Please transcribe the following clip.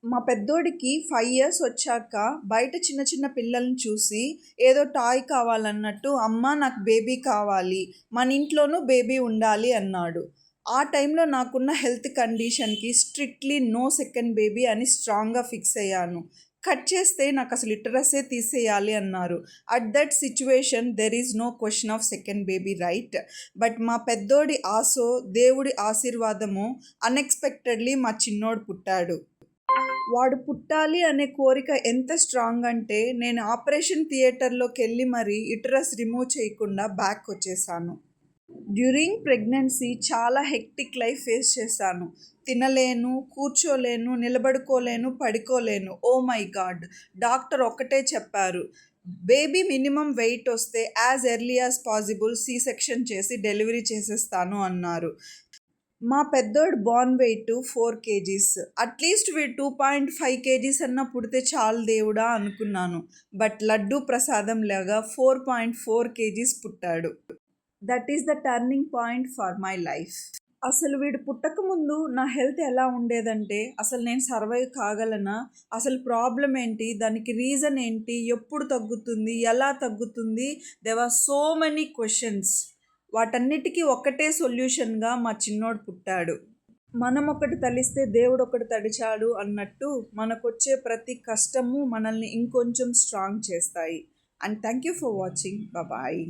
మా పెద్దోడికి 5 ఇయర్స్ వచ్చాక బయట చిన్న చిన్న పిల్లల్ని చూసి ఏదో టాయ్ కావాలన్నట్టు అమ్మ నాకు బేబీ కావాలి, మన ఇంట్లోనూ బేబీ ఉండాలి అన్నాడు. ఆ టైంలో నాకున్న హెల్త్ కండిషన్కి స్ట్రిక్ట్లీ నో సెకండ్ బేబీ అని స్ట్రాంగ్గా ఫిక్స్ అయ్యాను. కట్ చేస్తే నాకు అసలు లిటరసే తీసేయాలి అన్నారు. At that situation there is no question of second baby right. But మా పెద్దోడి ఆశో దేవుడి ఆశీర్వాదమో అన్ఎక్స్పెక్టెడ్లీ మా చిన్నోడు పుట్టాడు. వాడు పుట్టాలి అనే కోరిక ఎంత స్ట్రాంగ్ అంటే నేను ఆపరేషన్ థియేటర్లోకి వెళ్ళి మరీ యుటరస్ రిమూవ్ చేయకుండా బ్యాక్ వచ్చేసాను. డ్యూరింగ్ ప్రెగ్నెన్సీ చాలా హెక్టిక్ లైఫ్ ఫేస్ చేశాను. తినలేను, కూర్చోలేను, నిలబడుకోలేను, పడుకోలేను. Oh my god! డాక్టర్ ఒక్కటే చెప్పారు, బేబీ మినిమం వెయిట్ వస్తే as early as possible C section చేసి డెలివరీ చేసేస్తాను అన్నారు. మా పెద్దోడు బార్న్ వెయిట్ 4 kgs. అట్లీస్ట్ వీడు 2.5 kgs అన్నా పుడితే చాలు దేవుడా అనుకున్నాను. బట్ లడ్డూ ప్రసాదం లాగా 4.4 kgs పుట్టాడు. That is the turning point for my life. అసలు వీడు పుట్టకముందు నా హెల్త్ ఎలా ఉండేదంటే అసలు నేను సర్వైవ్ కాగలనా, అసలు ప్రాబ్లం ఏంటి, దానికి రీజన్ ఏంటి, ఎప్పుడు తగ్గుతుంది, ఎలా తగ్గుతుంది, there are so many questions. వాటన్నిటికీ ఒక్కటే సొల్యూషన్గా మా చిన్నోడు పుట్టాడు. మనం ఒకటి తలిస్తే దేవుడు ఒకటి తడిచాడు అన్నట్టు మనకొచ్చే ప్రతి కష్టము మనల్ని ఇంకొంచెం స్ట్రాంగ్ చేస్తాయి. And thank you for watching. Bye.